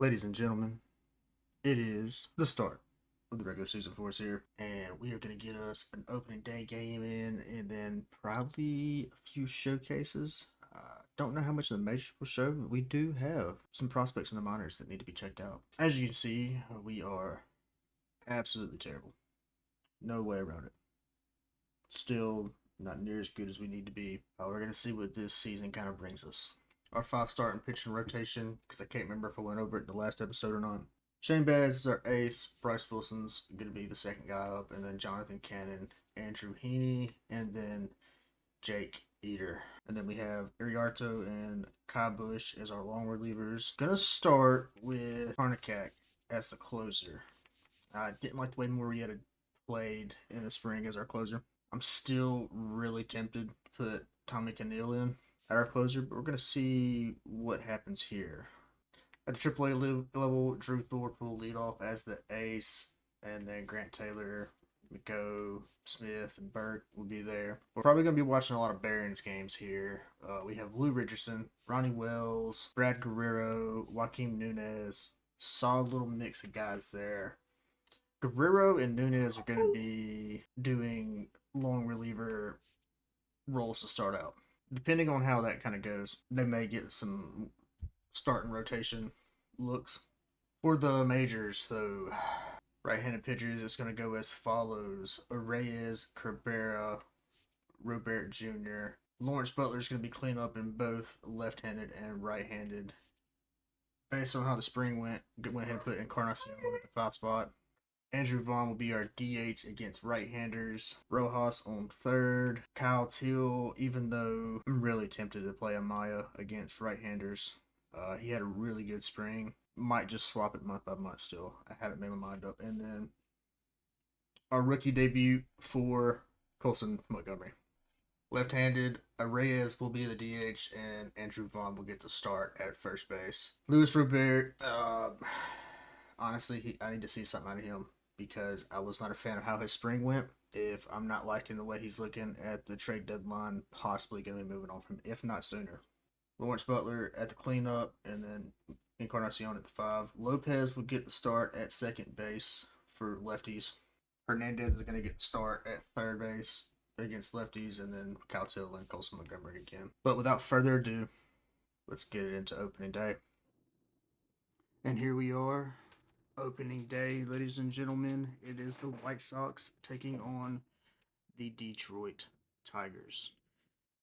Ladies and gentlemen, it is the start of the regular season for us here, and we are going to get us an opening day game in, and then probably a few showcases. Don't know how much of the majors will show, but we do have some prospects in the minors that need to be checked out. As you can see, we are absolutely terrible. No way around it. Still not near as good as we need to be. We're going to see what this season kind of brings us. Our five starting pitching rotation, because I can't remember if I went over it in the last episode or not. Shane Baz is our ace. Bryce Wilson's going to be the second guy up, and then Jonathan Cannon, Andrew Heaney, and then Jake Eater. And then we have Iriarto and Kai Bush as our long relievers. Gonna start with Karnakak as the closer. I didn't like the way Murrieta played in the spring as our closer. I'm still really tempted to put Tommy Canil in at our closer, but we're going to see what happens here. At the AAA level, Drew Thorpe will lead off as the ace, and then Grant Taylor, McGo, Smith, and Burke will be there. We're probably going to be watching a lot of Barons games here. We have Lou Richardson, Ronnie Wells, Brad Guerrero, Joaquin Nunez. Solid little mix of guys there. Guerrero and Nunez are going to be doing long reliever roles to start out. Depending on how that kind of goes, they may get some starting rotation looks. For the majors, though, right-handed pitchers, it's going to go as follows: Reyes, Cabrera, Robert Jr. Lawrence Butler is going to be clean up in both left-handed and right-handed. Based on how the spring went ahead and put Encarnacion at the 5 spot. Andrew Vaughn will be our DH against right-handers. Rojas on third. Kyle Till, even though I'm really tempted to play Amaya against right-handers. He had a really good spring. Might just swap it month by month still. I haven't made my mind up. And then our rookie debut for Colson Montgomery. Left-handed, Reyes will be the DH, and Andrew Vaughn will get the start at first base. Luis Robert, honestly, I need to see something out of him because I was not a fan of how his spring went. If I'm not liking the way he's looking at the trade deadline, possibly going to be moving on from him, if not sooner. Lawrence Butler at the cleanup, and then Encarnacion at the 5. Lopez would get the start at second base for lefties. Hernandez is going to get the start at third base against lefties, and then Cowtill and Colson Montgomery again. But without further ado, let's get it into opening day. And here we are, opening day, ladies and gentlemen. It is the White Sox taking on the Detroit Tigers.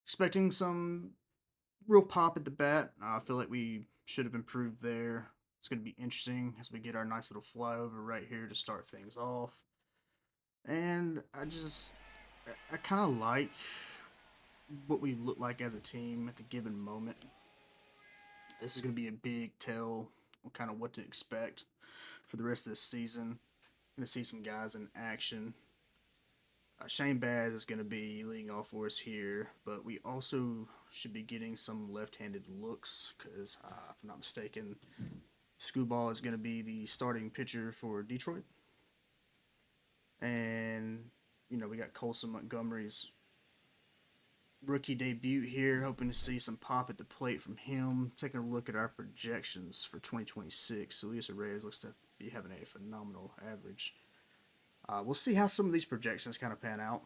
Expecting some real pop at the bat. I feel like we should have improved there. It's going to be interesting as we get our nice little flyover right here to start things off. And I kind of like what we look like as a team at the given moment. This is going to be a big tell on kind of what to expect for the rest of this season. Going to see some guys in action. Shane Baz is going to be leading off for us here, but we also should be getting some left-handed looks because, if I'm not mistaken, Screwball is going to be the starting pitcher for Detroit. And, we got Colson Montgomery's rookie debut here, hoping to see some pop at the plate from him. Taking a look at our projections for 2026, Luis Reyes looks to be having a phenomenal average. We'll see how some of these projections kind of pan out.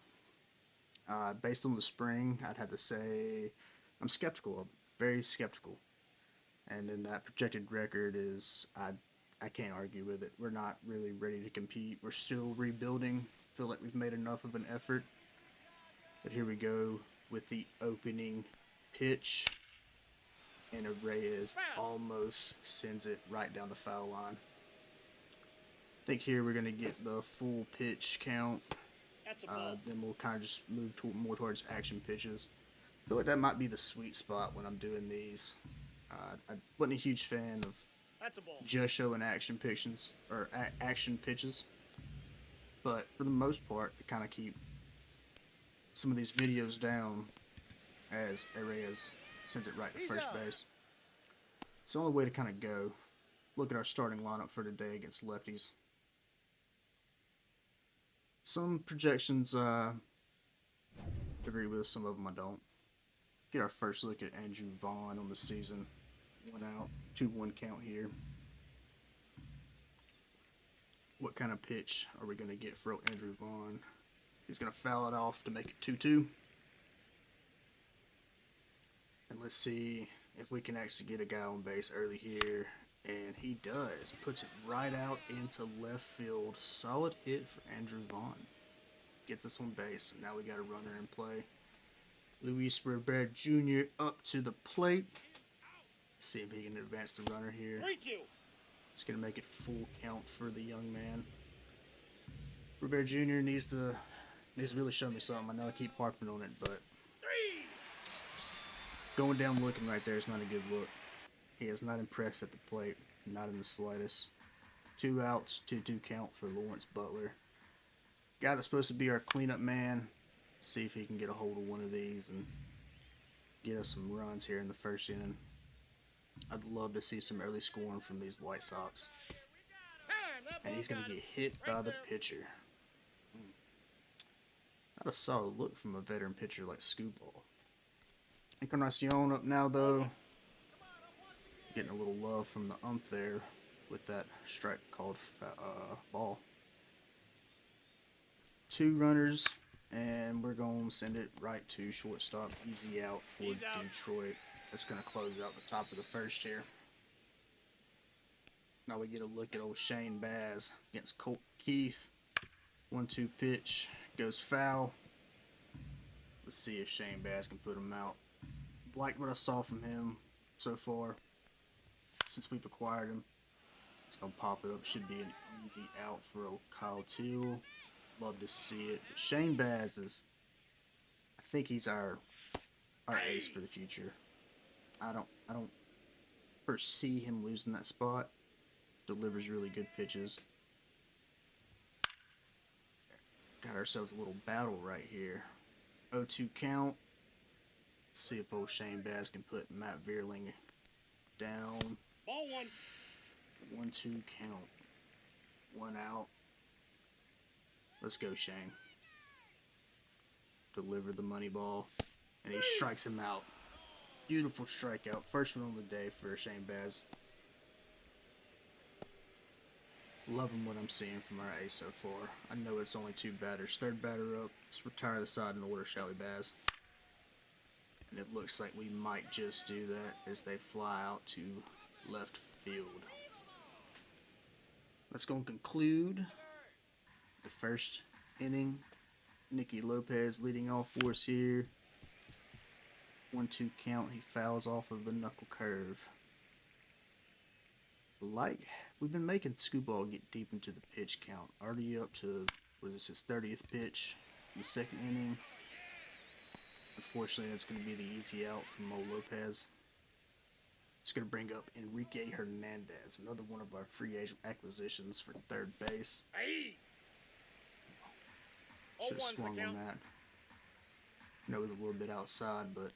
Based on the spring, I'd have to say I'm skeptical, very skeptical. And then that projected record is, I can't argue with it. We're not really ready to compete. We're still rebuilding. Feel like we've made enough of an effort. But here we go with the opening pitch. And Reyes almost sends it right down the foul line. I think here we're going to get the full pitch count. Then we'll kind of just move more towards action pitches. I feel like that might be the sweet spot when I'm doing these. I wasn't a huge fan of just showing action pitches action pitches, but for the most part, I kind of keep some of these videos down as Reyes sends it right to first base. It's the only way to kind of go. Look at our starting lineup for today against lefties. Some projections agree with, some of them I don't. Get our first look at Andrew Vaughn on the season. 1 out, 2-1 count here. kind of pitch are we going to get for Andrew Vaughn? He's going to foul it off to make it 2-2. And let's see if we can actually get a guy on base early here. And he does. Puts it right out into left field. Solid hit for Andrew Vaughn. Gets us on base. Now we got a runner in play. Luis Rivera Jr. up to the plate. See if he can advance the runner here. It's going to make it full count for the young man. Rivera Jr. needs to really show me something. I know I keep harping on it, but going down looking right there is not a good look. He is not impressed at the plate. Not in the slightest. 2 outs, 2-2 count for Lawrence Butler. Guy that's supposed to be our cleanup man. See if he can get a hold of one of these and get us some runs here in the first inning. I'd love to see some early scoring from these White Sox. And he's going to get hit by the pitcher. Not a solid look from a veteran pitcher like Scooball. Encarnacion up now, though. Getting a little love from the ump there with that strike called ball. 2 runners, and we're going to send it right to shortstop. Easy out for Detroit. That's going to close out the top of the first here. Now we get a look at old Shane Baz against Colt Keith. 1-2 pitch goes foul. Let's see if Shane Baz can put him out. Like what I saw from him so far since we've acquired him. It's going to pop it up. Should be an easy out for old Kyle Teal. Love to see it. But Shane Baz is, I think he's our ace for the future. I don't foresee him losing that spot. Delivers really good pitches. Got ourselves a little battle right here. 0-2 count. Let's see if old Shane Baz can put Matt Vierling down. Ball 1. 1-2 count. 1 out. Let's go, Shane. Deliver the money ball. And he strikes him out. Beautiful strikeout. First one of the day for Shane Baz. Loving what I'm seeing from our ace so far. I know it's only 2 batters. 3rd batter up. Let's retire the side in order, shall we, Baz? And it looks like we might just do that as they fly out to left field. Let's go and conclude the first inning. Nicky Lopez leading off for us here. 1-2 count. He fouls off of the knuckle curve. Like we've been making Scooball get deep into the pitch count. Already up to, what is this, his 30th pitch in the 2nd inning. Unfortunately, that's going to be the easy out from Mo Lopez. It's going to bring up Enrique Hernandez, another one of our free agent acquisitions for 3rd base. Should have swung on that. I know it was a little bit outside, but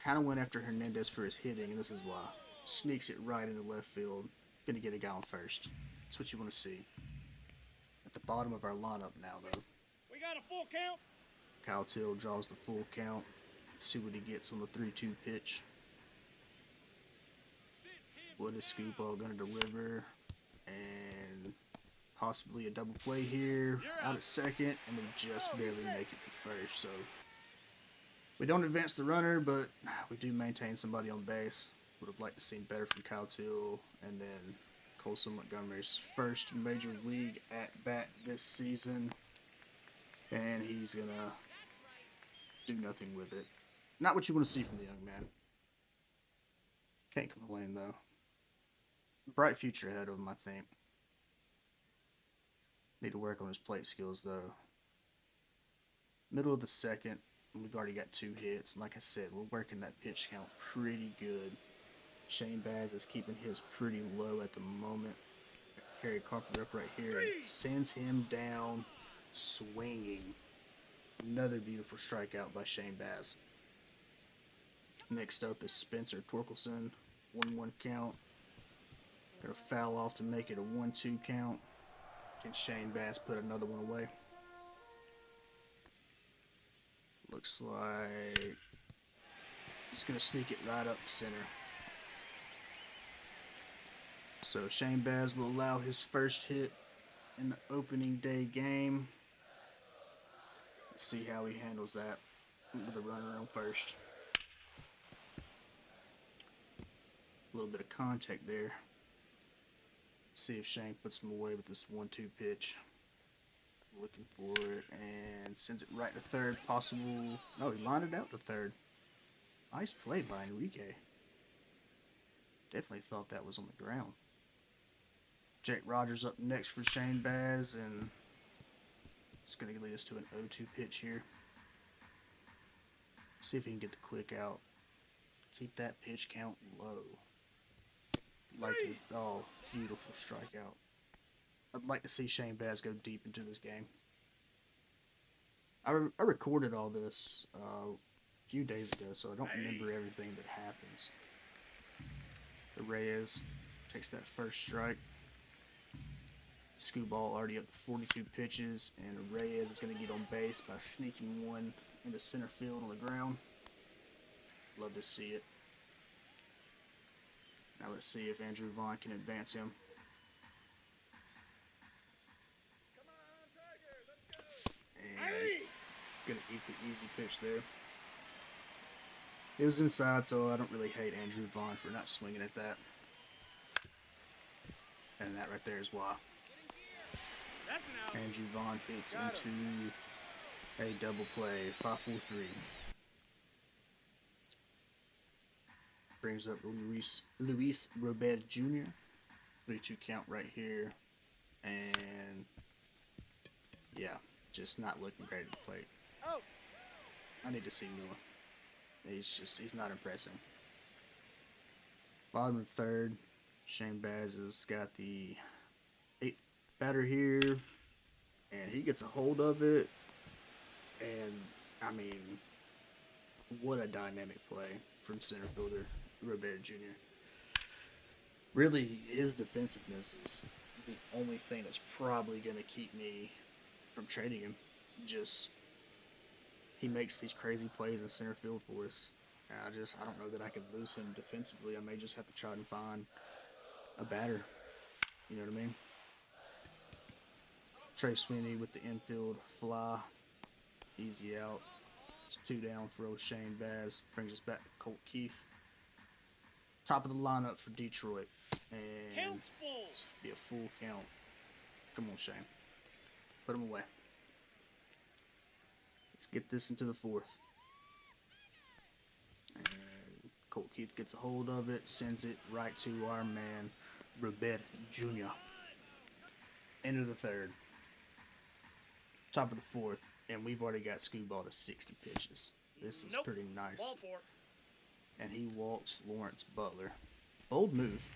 kind of went after Hernandez for his hitting, and this is why. Sneaks it right into left field. Going to get a guy on first. That's what you want to see. At the bottom of our lineup now, though. We got a full count. Kyle Till draws the full count. See what he gets on the 3-2 pitch. What is Scooball going to deliver? And possibly a double play here. Out at second, and we just barely make it to first. So we don't advance the runner, but we do maintain somebody on base. Would have liked to see better from Kyle Till. And then Colson Montgomery's first major league at bat this season. And he's going to do nothing with it. Not what you want to see from the young man. Can't complain, though. Bright future ahead of him, I think. Need to work on his plate skills, though. Middle of the 2nd, we've already got 2 hits. And like I said, we're working that pitch count pretty good. Shane Baz is keeping his pretty low at the moment. Kerry Carpenter up right here. Sends him down swinging. Another beautiful strikeout by Shane Baz. Next up is Spencer Torkelson. 1-1 count. Gonna foul off to make it a 1-2 count. Can Shane Baz put another one away? Looks like he's gonna sneak it right up center. So Shane Baz will allow his first hit in the opening day game. Let's see how he handles that with the runner on first. A little bit of contact there. See if Shane puts him away with this 1-2 pitch. Looking for it and sends it right to third. Possible. No, he lined it out to third. Nice play by Enrique. Definitely thought that was on the ground. Jake Rogers up next for Shane Baz, and it's going to lead us to an 0-2 pitch here. See if he can get the quick out. Keep that pitch count low. Like this. Oh, beautiful strikeout. I'd like to see Shane Baz go deep into this game. I recorded all this a few days ago, so I don't remember everything that happens. The Reyes takes that first strike. Screwball already up to 42 pitches, and Reyes is going to get on base by sneaking one into center field on the ground. Love to see it. Now let's see if Andrew Vaughn can advance him. And gonna eat the easy pitch there. It was inside, so I don't really hate Andrew Vaughn for not swinging at that. And that right there is why. Andrew Vaughn hits into a double play, 5-4-3. Brings up Luis Robert Jr. 3-2 count right here. And yeah, just not looking great at the plate. I need to see more. He's not impressing. Bottom of third, Shane Baz has got the 8th batter here, and he gets a hold of it. And I mean, what a dynamic play from center fielder Robert Jr. Really, his defensiveness is the only thing that's probably going to keep me from trading him. Just, he makes these crazy plays in center field for us. And I don't know that I can lose him defensively. I may just have to try and find a batter. You know what I mean? Trey Sweeney with the infield fly. Easy out. It's 2 down for old Shane Baz. Brings us back to Colt Keith. Top of the lineup for Detroit. And it's be a full count. Come on, Shane. Put him away. Let's get this into the 4th. And Colt Keith gets a hold of it. Sends it right to our man, Robert Jr. Into the 3rd. Top of the 4th. And we've already got Screwball to 60 pitches. This is pretty nice. And he walks Lawrence Butler. Bold move.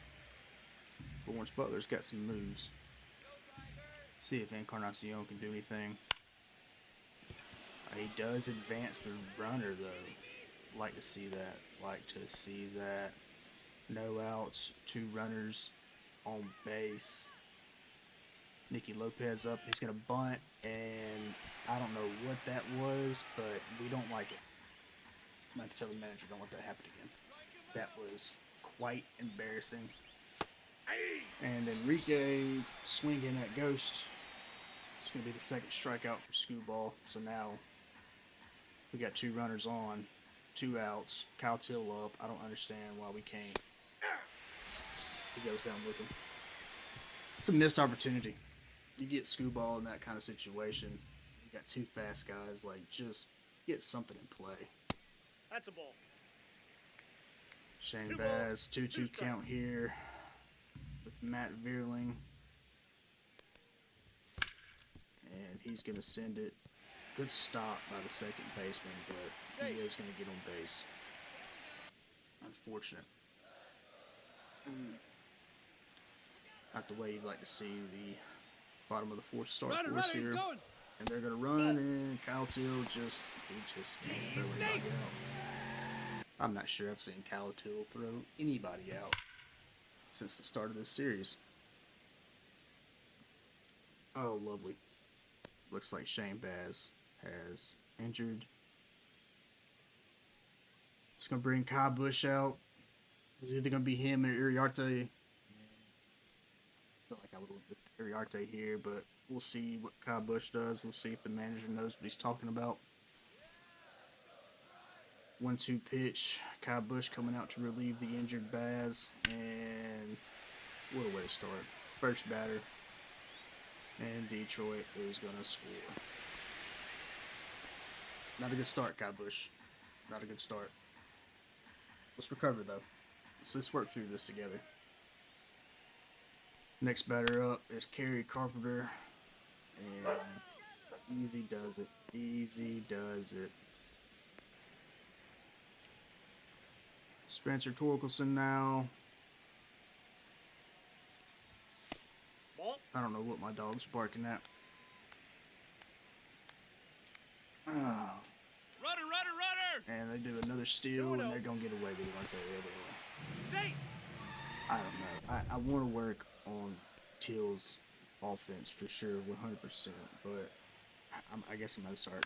Lawrence Butler's got some moves. See if Encarnacion can do anything. He does advance the runner, though. Like to see that. No outs. 2 runners on base. Nicky Lopez up. He's going to bunt. And I don't know what that was, but we don't like it. I'm going to have to tell the manager, don't let that happen again. That was quite embarrassing. And Enrique swinging at Ghost. It's going to be the 2nd strikeout for Screwball. So now we got 2 runners on, 2 outs. Kyle Till up. I don't understand why we can't. He goes down looking. It's a missed opportunity. You get Screwball in that kind of situation. You got 2 fast guys. Like, just get something in play. That's a ball. Shane Baz, 2-2 count here with Matt Vierling. And he's going to send it. Good stop by the second baseman, but he is going to get on base. Unfortunate. Not the way you'd like to see the bottom of the 4th start for us here. And they're going to run, and Kyle Till he just can't throw anybody out. I'm not sure I've seen Kyle Till throw anybody out since the start of this series. Oh, lovely. Looks like Shane Baz has injured. It's going to bring Kyle Busch out. It's either going to be him or Iriarte. I feel like I would have went with Iriarte here, but we'll see what Kyle Busch does. We'll see if the manager knows what he's talking about. 1-2 pitch. Kyle Busch coming out to relieve the injured Baz, and what a way to start. First batter, and Detroit is going to score. Not a good start, Kyle Busch. Not a good start. Let's recover, though. Let's work through this together. Next batter up is Kerry Carpenter, and easy does it. Easy does it. Spencer Torkelson now. Ball. I don't know what my dog's barking at. Oh. Runner! And they do another steal, and they're going to get away with it like they Safe. I don't know. I want to work on Teal's offense for sure, 100%. But I guess I'm going to start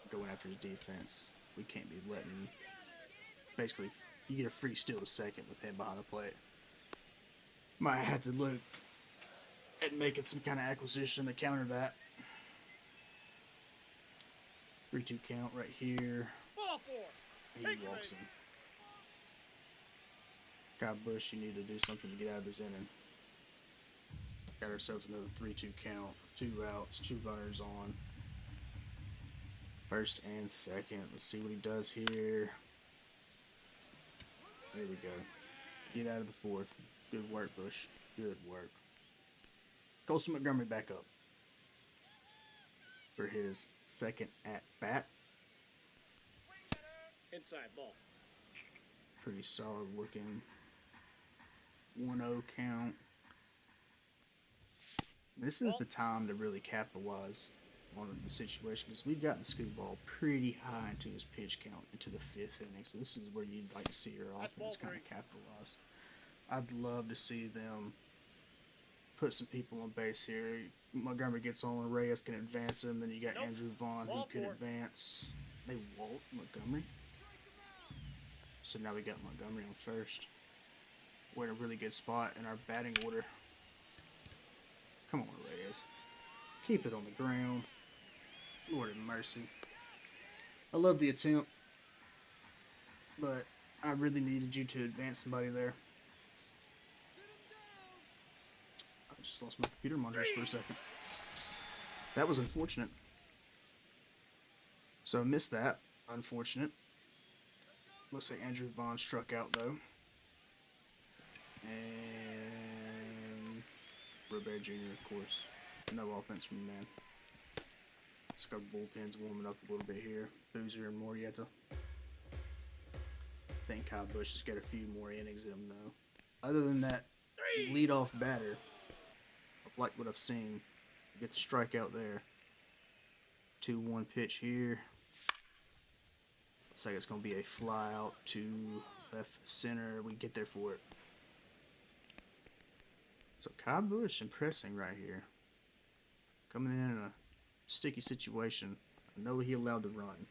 going after his defense. We can't be letting... Basically, you get a free steal to second with him behind the plate. Might have to look at making some kind of acquisition to counter that. 3-2 count right here. Ball four. He walks in. Kyle Busch, you need to do something to get out of this inning. Got ourselves another 3-2 count. 2 outs, 2 runners on. First and second. Let's see what he does here. There we go. Get out of the fourth. Good work, Busch. Good work. Colson Montgomery back up for his second at bat. Inside ball. Pretty solid looking 1-0 count. This is the time to really capitalize on the situation because we've gotten Scooball pretty high into his pitch count into the 5th inning. So this is where you'd like to see your offense kind of capitalize. I'd love to see them put some people on base here. Montgomery gets on, Reyes can advance him. Then you got Andrew Vaughn who could advance. They walk Montgomery. So now we got Montgomery on first. We're in a really good spot in our batting order. Come on, Reyes. Keep it on the ground. Lord have mercy. I love the attempt, but I really needed you to advance somebody there. I just lost my computer monitors for a second. That was unfortunate. So I missed that. Unfortunate. Looks like Andrew Vaughn struck out, though. And Robert Jr., of course. No offense from the man. Let's go bullpens warming up a little bit here. Boozer and Morietta. I think Kyle Busch has got a few more innings in him, though. Other than that, leadoff batter, like what I've seen, get the strikeout there. 2-1 pitch here. Looks like it's going to be a fly out to left center. We get there for it. So Kyle Busch impressing right here. Coming in a sticky situation. I know he allowed to run.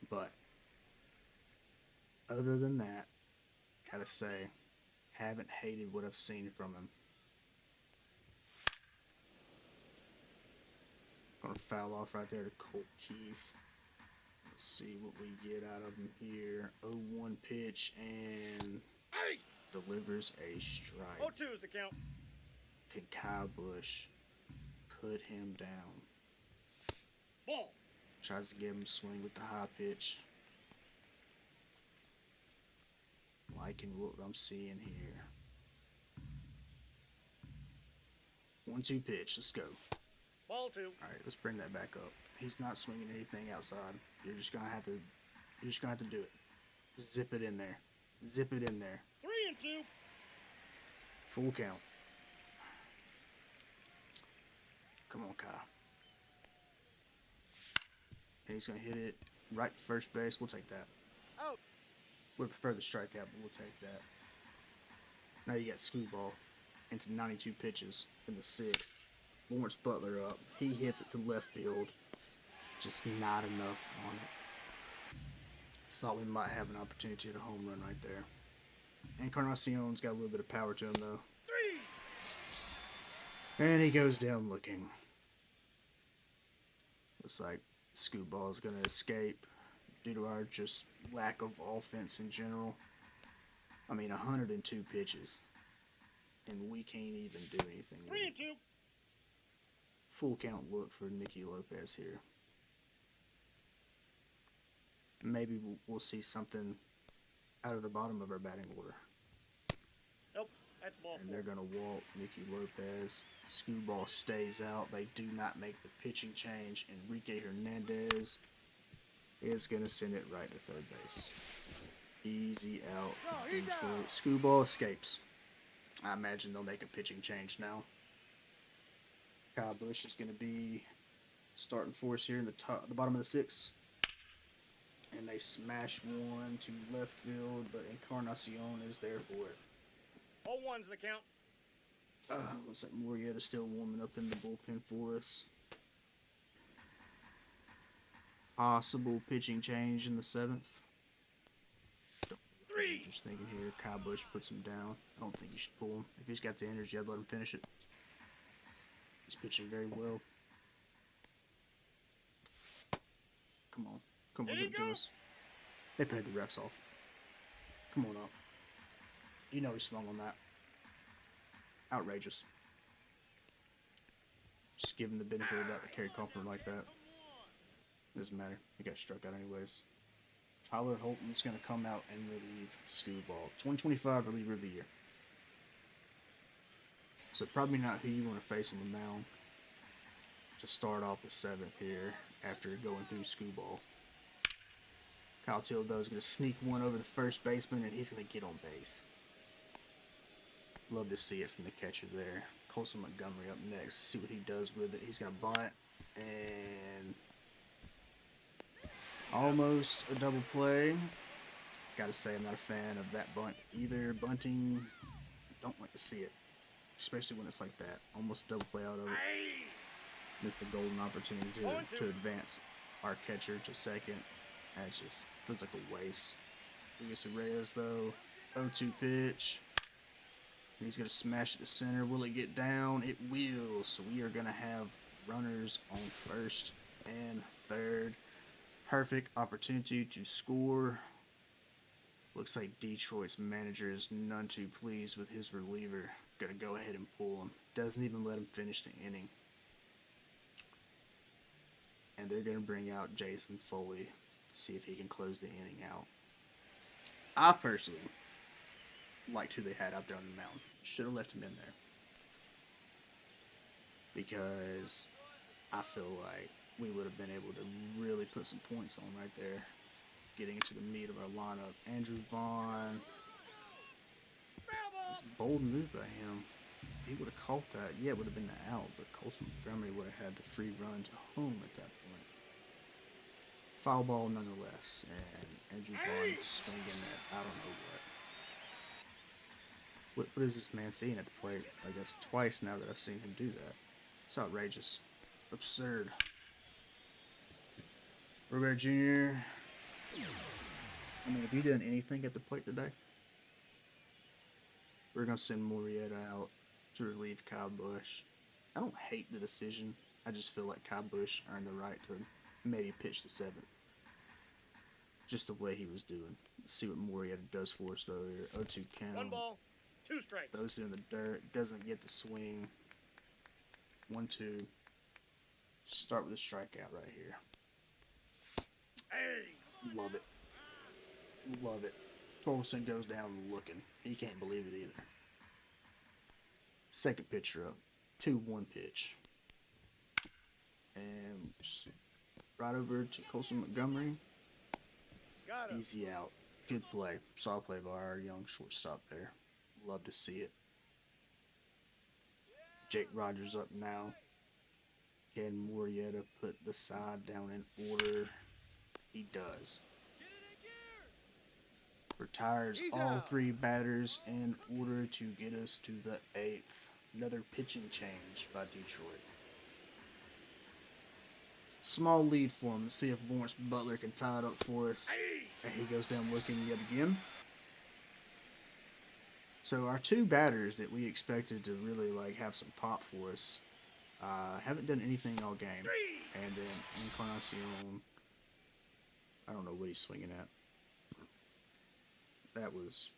But other than that, gotta say, haven't hated what I've seen from him. Gonna foul off right there to Colt Keith. Let's see what we get out of him here. 0-1 pitch and delivers a strike. 0-2 is the count. Can Kyle Busch put him down? Ball. Tries to get him to swing with the high pitch. Liking what I'm seeing here. 1-2 pitch. Let's go. Ball 2. All right, let's bring that back up. He's not swinging anything outside. You're just gonna have to. You're just gonna have to do it. Zip it in there. Zip it in there. 3-2. Full count. Come on, Kyle. And he's gonna hit it right to first base. We'll take that. Out. Would prefer the strikeout, but we'll take that. Now you got Scooball into 92 pitches in the 6th. Lawrence Butler up. He hits it to left field. Just not enough on it. Thought we might have an opportunity at a home run right there. Encarnacion's got a little bit of power to him, though. 3. And he goes down looking. Looks like Scootball's going to escape due to our just lack of offense in general. I mean, 102 pitches. And we can't even do anything with 3 it. and 2. Full count look for Nicky Lopez here. Maybe we'll see something out of the bottom of our batting order. Nope, that's ball And 4. they're going to walk Nicky Lopez. Scootball stays out. They do not make the pitching change. Enrique Hernandez is going to send it right to third base. Easy out for Detroit. Scootball escapes. I imagine they'll make a pitching change now. Kyle Busch is going to be starting for us here in the bottom of the 6th. And they smash one to left field, but Encarnacion is there for it. 0-1's the count. Looks like Murrieta still warming up in the bullpen for us. Possible pitching change in the 7th. 3. Just thinking here, Kyle Busch puts him down. I don't think you should pull him. If he's got the energy, I'd let him finish it. He's pitching very well. Come on. Come on, give it to us. They paid the refs off. Come on up. You know he swung on that. Outrageous. Just give him the benefit of the doubt to carry compliment like that. Doesn't matter. He got struck out anyways. Tyler Holton's going to come out and relieve Scootball. 2025 reliever of the year. So probably not who you want to face on the mound to start off the 7th here after going through Scootball. Kyle Tildo is going to sneak one over the first baseman, and he's going to get on base. Love to see it from the catcher there. Colson Montgomery up next. See what he does with it. He's going to bunt, and almost a double play. Gotta say, I'm not a fan of that bunt either. Bunting, don't like to see it, especially when it's like that. Almost a double play out of it. Missed a golden opportunity to advance our catcher to second. That just feels like a waste. Luis Reyes, though, 0-2 pitch. And he's going to smash it to center. Will it get down? It will. So we are going to have runners on first and third. Perfect opportunity to score. Looks like Detroit's manager is none too pleased with his reliever. Going to go ahead and pull him. Doesn't even let him finish the inning. And they're going to bring out Jason Foley to see if he can close the inning out. I personally liked who they had out there on the mound. Should have left him in there. Because I feel like we would have been able to really put some points on right there. Getting into the meat of our lineup. Andrew Vaughn. It's a bold move by him. If he would have caught that, yeah, it would have been the out. But Colson Montgomery would have had the free run to home at that point. Foul ball nonetheless. And Andrew Vaughn swinging at I don't know what. What is this man seeing at the plate? I guess twice now that I've seen him do that. It's outrageous. Absurd. Robert Jr. I mean, have you done anything at the plate today? We're going to send Murrieta out to relieve Kyle Busch. I don't hate the decision. I just feel like Kyle Busch earned the right to maybe pitch the 7th. Just the way he was doing. Let's see what Murrieta does for us, though. Here. 0-2 count. 1 ball, 2 strikes. Throws it in the dirt. Doesn't get the swing. 1-2. Start with a strikeout right here. Hey. Love it. Love it. Torkelson goes down looking. He can't believe it either. Second pitcher up. 2-1 pitch. And just right over to Colson Montgomery. Got him. Easy out. Good play. Solid play by our young shortstop there. Love to see it. Jake Rogers up now. Can Murrieta put the side down in order? He does. Retires all 3 batters in order to get us to the 8th. Another pitching change by Detroit. Small lead for him. Let's see if Lawrence Butler can tie it up for us. And he goes down looking yet again. So our two batters that we expected to really like have some pop for us haven't done anything all game. Three. And then Encarnacion, I don't know what he's swinging at. That was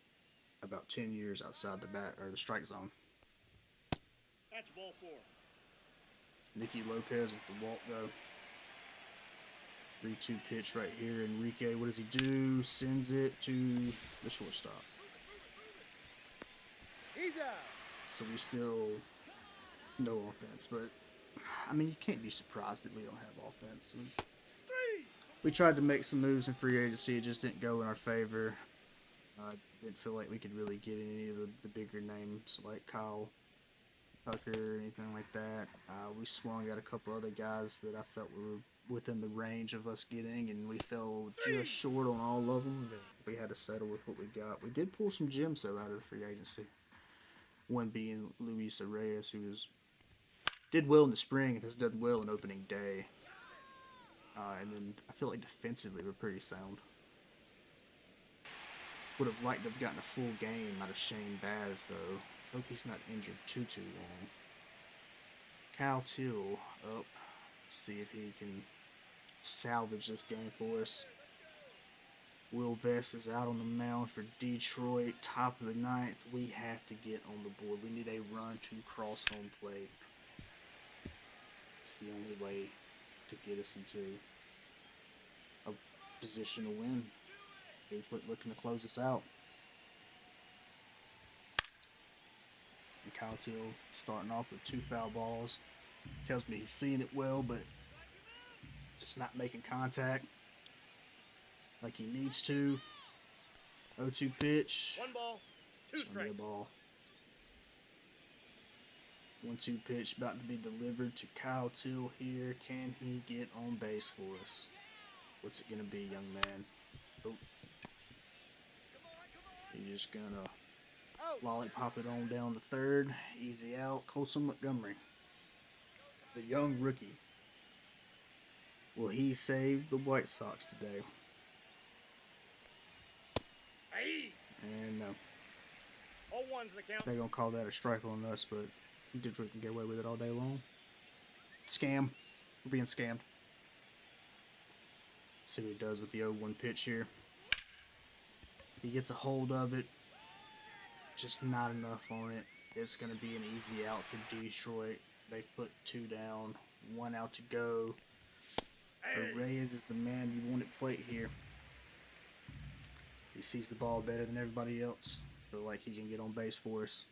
about 10 years outside the bat or the strike zone. That's ball 4. Nicky Lopez with the walk though. 3-2 pitch right here. Enrique, what does he do? Sends it to the shortstop. He's out. So we still no offense, but I mean you can't be surprised that we don't have offense. 3. We tried to make some moves in free agency, it just didn't go in our favor. I didn't feel like we could really get any of the bigger names like Kyle Tucker or anything like that. We swung at a couple other guys that I felt were within the range of us getting, and we fell just short on all of them. We had to settle with what we got. We did pull some gems though out of the free agency. One being Luis Reyes, who did well in the spring and has done well in opening day. And then I feel like defensively we're pretty sound. Would have liked to have gotten a full game out of Shane Baz though. Hope he's not injured too long. Cal Till up. Let's see if he can salvage this game for us. Will Vest is out on the mound for Detroit. Top of the 9th. We have to get on the board. We need a run to cross home plate. It's the only way to get us into a position to win. Detroit looking to close us out. And Kyle Till starting off with 2 foul balls. Tells me he's seeing it well, but just not making contact like he needs to. 0-2 pitch. 1 ball, 2 It's gonna be a strikes. ball. 1-2 pitch about to be delivered to Kyle Till here. Can he get on base for us? What's it gonna be, young man? Oh. He's just gonna Out. lollipop it on down to third. Easy out. Colson Montgomery, the young rookie. Will he save the White Sox today? Hey. And no. 0-1's the count. They're gonna call that a strike on us, but Detroit can get away with it all day long. Scam. We're being scammed. See what he does with the 0-1 pitch here. He gets a hold of it. Just not enough on it. It's going to be an easy out for Detroit. They've put 2 down. 1 out to go. But Reyes is the man you want at plate here. He sees the ball better than everybody else. Feel like he can get on base for us.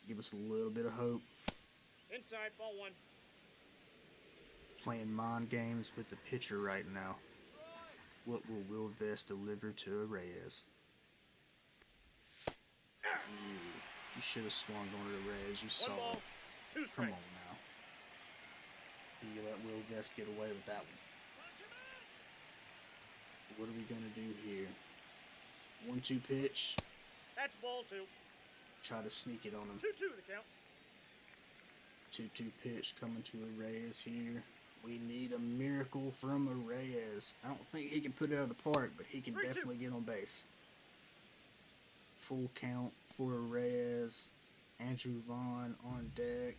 Give us a little bit of hope. Inside, ball 1. Playing mind games with the pitcher right now. What will Will Vest deliver to Reyes? You should have swung on to Reyes. You 1 saw ball, it. 2 Come strikes. on now. You let Will Vest get away with that one. What are we going to do here? 1-2 pitch. That's ball 2. Try to sneak it on him. 2-2 the count. 2-2 pitch coming to Reyes here. We need a miracle from Reyes. I don't think he can put it out of the park, but he can 3-2. definitely get on base. Full count for Reyes. Andrew Vaughn on deck.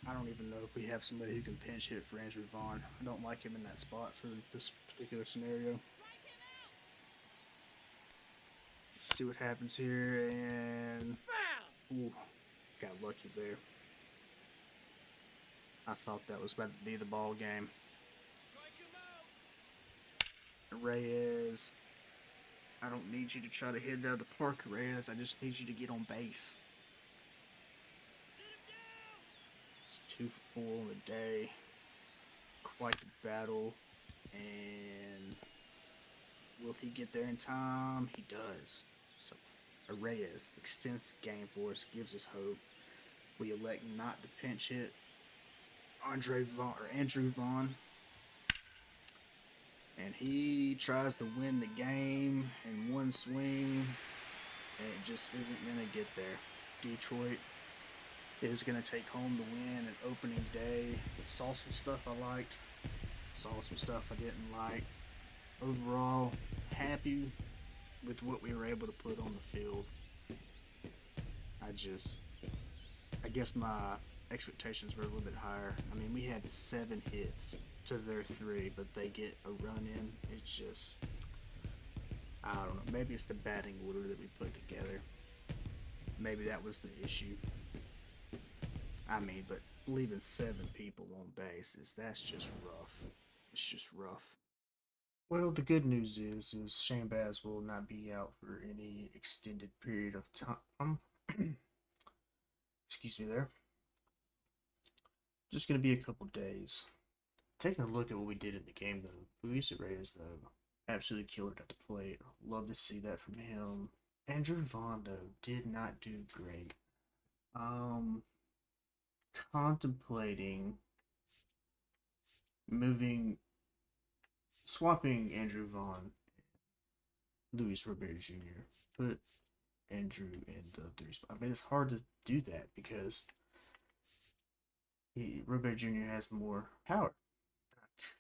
I don't even know if we have somebody who can pinch hit for Andrew Vaughn. I don't like him in that spot for this particular scenario. Let's see what happens here, and Foul. ooh, got lucky there. I thought that was about to be the ball game. Reyes, I don't need you to try to hit it out of the park, Reyes. I just need you to get on base. It's 2 for 4 on the day. Quite the battle. And will he get there in time? He does. So Reyes extends the game for us, gives us hope. We elect not to pinch hit Andrew Vaughn. And he tries to win the game in one swing, and it just isn't going to get there. Detroit is going to take home the win at opening day. Saw some stuff I liked, saw some stuff I didn't like. Overall, happy with what we were able to put on the field. I guess my expectations were a little bit higher. I mean, we had 7 hits to their 3, but they get a run in. It's just, I don't know. Maybe it's the batting order that we put together. Maybe that was the issue. I mean, but leaving 7 people on base that's just rough. It's just rough. Well, the good news is Shane Baz will not be out for any extended period of time. Excuse me there. Just gonna be a couple days. Taking a look at what we did in the game though, Luis Reyes though absolutely killed it at the plate. Love to see that from him. Andrew Vaughn though did not do great. Contemplating moving, swapping Andrew Vaughn, Luis Robert Jr. Put Andrew in the 3 spot. I mean, it's hard to do that because Robert Jr. has more power.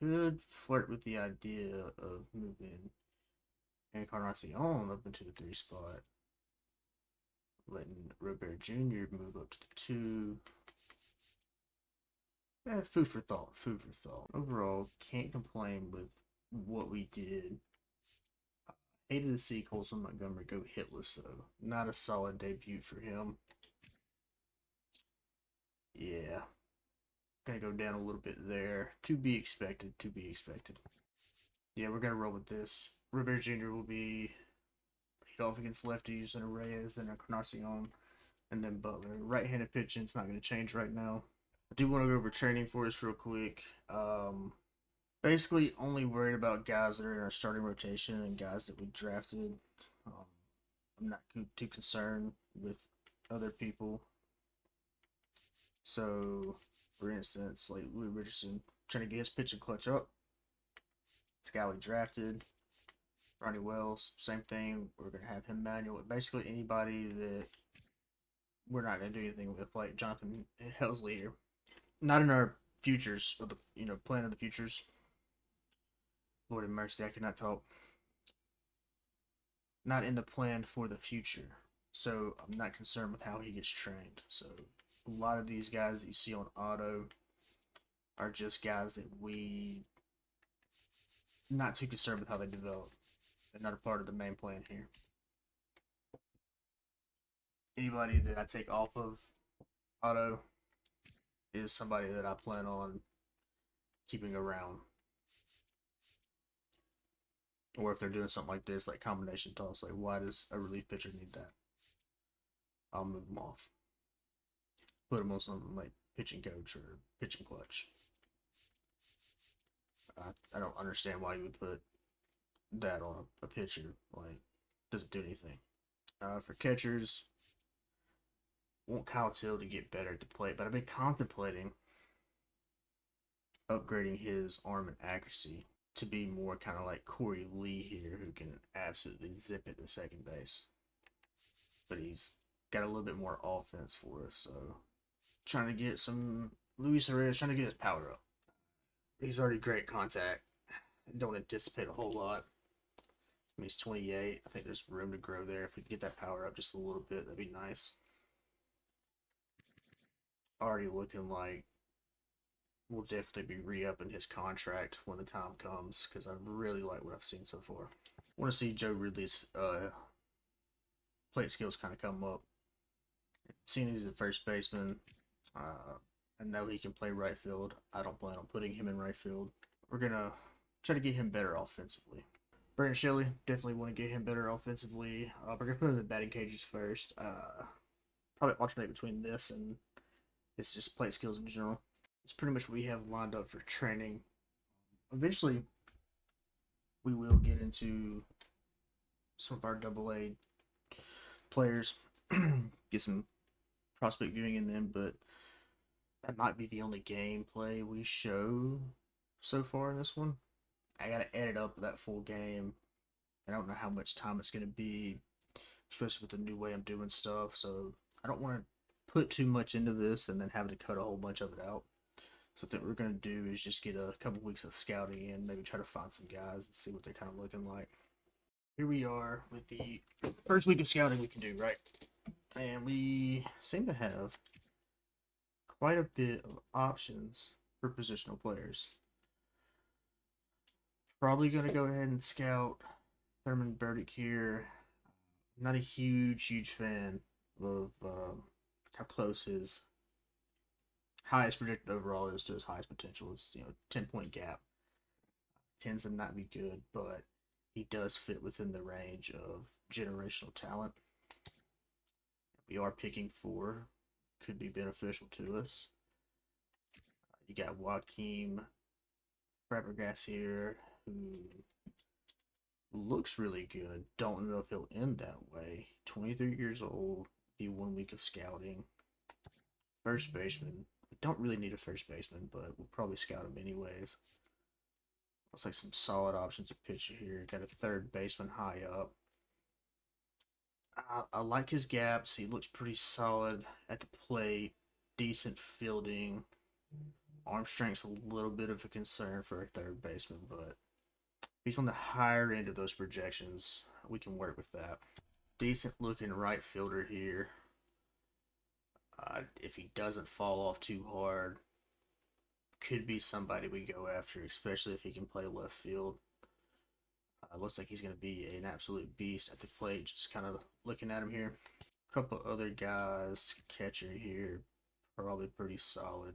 I could flirt with the idea of moving Encarnacion up into the 3 spot, letting Robert Jr. move up to the 2. Food for thought. Food for thought. Overall, can't complain with what we did. Hated to see Colson Montgomery go hitless though. Not a solid debut for him. Yeah. Gonna go down a little bit there. To be expected. To be expected. Yeah, we're gonna roll with this. Robert Jr. will be lead off against lefties, and Reyes, then Encarnacion, and then Butler. Right-handed pitching, it's not gonna change right now. I do want to go over training for us real quick. Basically, only worried about guys that are in our starting rotation and guys that we drafted. I'm not too concerned with other people. So, for instance, like Lou Richardson, trying to get his pitching clutch up. This guy we drafted. Ronnie Wells, same thing. We're going to have him manual. Basically, anybody that we're not going to do anything with, like Jonathan Helsley here. Not in our futures, or the plan of the futures. Lord have mercy, I cannot talk. Not in the plan for the future. So I'm not concerned with how he gets trained. So a lot of these guys that you see on auto are just guys that we not too concerned with how they develop. They're not a part of the main plan here. Anybody that I take off of auto is somebody that I plan on keeping around. Or if they're doing something like this, like combination toss, like why does a relief pitcher need that? I'll move them off. Put them on something like pitching coach or pitching clutch. I don't understand why you would put that on a pitcher. Like, doesn't do anything. For catchers, want Kyle Till to get better at the plate, but I've been contemplating upgrading his arm and accuracy to be more kind of like Corey Lee here, who can absolutely zip it to second base. But he's got a little bit more offense for us, so trying to get some Luis Reyes, trying to get his power up. He's already great contact. Don't anticipate a whole lot. I mean, he's 28. I think there's room to grow there. If we can get that power up just a little bit, that'd be nice. Already looking like we'll definitely be re-upping his contract when the time comes, because I really like what I've seen so far. I want to see Joe Ridley's plate skills kind of come up. Seeing he's a first baseman, I know he can play right field. I don't plan on putting him in right field. We're going to try to get him better offensively. Brandon Shelley, definitely want to get him better offensively. We're going to put him in the batting cages first. Probably alternate between this and it's just plate skills in general. It's pretty much what we have lined up for training. Eventually, we will get into some of our AA players, get some prospect viewing in them, but that might be the only gameplay we show so far in this one. I gotta edit up that full game. I don't know how much time it's gonna be, especially with the new way I'm doing stuff, so I don't want to put too much into this and then have to cut a whole bunch of it out. So what we're going to do is just get a couple weeks of scouting in, maybe try to find some guys and see what they're kind of looking like. Here we are with the first week of scouting we can do, right? And we seem to have quite a bit of options for positional players. Probably going to go ahead and scout Thurman Burdick here. Not a huge fan of how close his highest projected overall is to his highest potential. It's 10-point gap. Tends to not be good, but he does fit within the range of generational talent. We are picking four, could be beneficial to us. You got Joaquin Fabregas here, who looks really good. Don't know if he'll end that way. 23 years old, be 1 week of scouting. First baseman. We don't really need a first baseman, but we'll probably scout him anyways. Looks like some solid options of pitcher here. Got a third baseman high up. I like his gaps. He looks pretty solid at the plate. Decent fielding. Arm strength's a little bit of a concern for a third baseman, but he's on the higher end of those projections. We can work with that. Decent looking right fielder here. If he doesn't fall off too hard, could be somebody we go after, especially if he can play left field. Looks like he's going to be an absolute beast at the plate, just kind of looking at him here. A couple other guys, catcher here, probably pretty solid.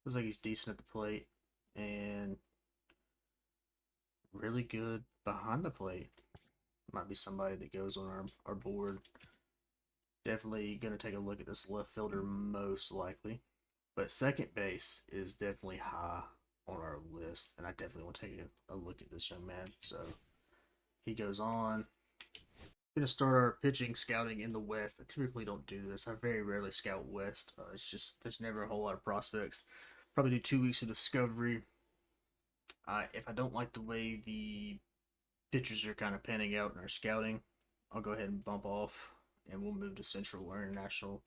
Looks like he's decent at the plate and really good behind the plate. Might be somebody that goes on our board. Definitely going to take a look at this left fielder most likely. But second base is definitely high on our list, and I definitely want to take a look at this young man. So he goes on. Going to start our pitching scouting in the West. I typically don't do this. I very rarely scout West. It's just there's never a whole lot of prospects. Probably do 2 weeks of discovery. If I don't like the way the pitchers are kind of panning out in our scouting, I'll go ahead and bump off, and we'll move to Central or International.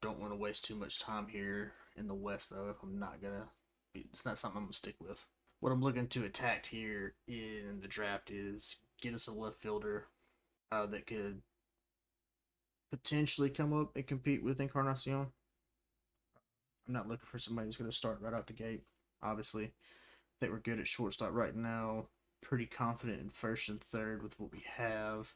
Don't want to waste too much time here in the West, though. I'm not gonna. It's not something I'm gonna stick with. What I'm looking to attack here in the draft is get us a left fielder that could potentially come up and compete with Encarnacion. I'm not looking for somebody who's going to start right out the gate. Obviously, I think we're good at shortstop right now. Pretty confident in first and third with what we have.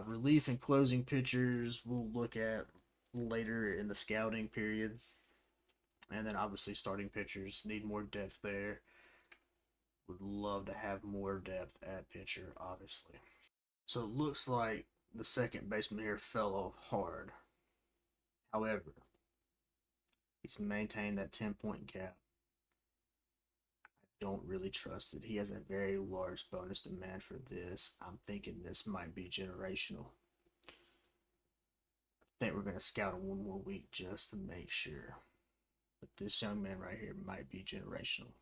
Relief and closing pitchers we'll look at later in the scouting period. And then obviously starting pitchers need more depth there. Would love to have more depth at pitcher, obviously. So it looks like the second baseman here fell off hard. However, he's maintained that 10-point gap. I don't really trust it. He has a very large bonus demand for this. I'm thinking this might be generational. I think we're going to scout him 1 more week just to make sure. But this young man right here might be generational.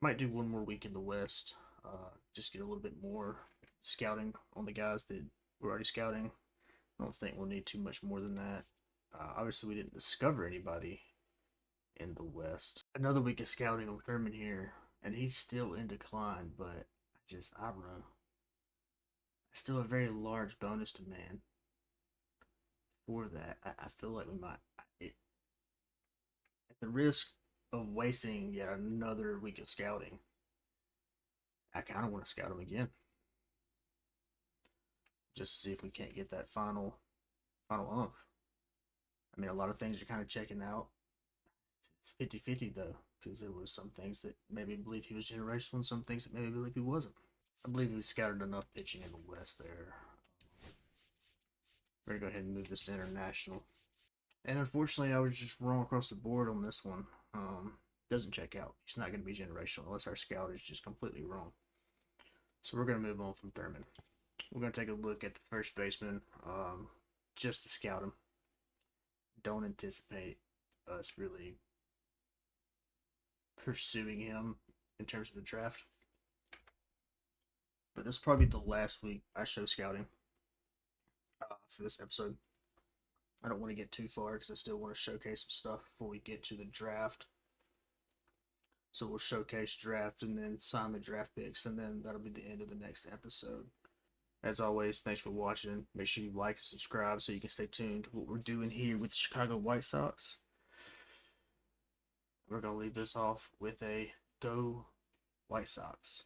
Might do 1 more week in the West. Just get a little bit more scouting on the guys that we're already scouting. I don't think we'll need too much more than that. Obviously, we didn't discover anybody in the West. Another week of scouting on Thurman here, and he's still in decline, but I don't know. Still a very large bonus demand for that. I feel like we might, at the risk of wasting yet another week of scouting, I kind of want to scout him again. Just to see if we can't get that final umph. I mean, a lot of things are kind of checking out. It's 50-50 though, because there was some things that maybe believe he was generational and some things that maybe believe he wasn't. I believe we scouted enough pitching in the West there. We're going to go ahead and move this to International. And unfortunately, I was just wrong across the board on this one. Doesn't check out. He's not going to be generational unless our scout is just completely wrong. So we're going to move on from Thurman. We're going to take a look at the first baseman just to scout him. Don't anticipate us really pursuing him in terms of the draft. But this is probably the last week I show scouting for this episode. I don't want to get too far because I still want to showcase some stuff before we get to the draft. So we'll showcase draft and then sign the draft picks, and then that'll be the end of the next episode. As always, thanks for watching. Make sure you like and subscribe so you can stay tuned to what we're doing here with the Chicago White Sox. We're going to leave this off with a Go White Sox.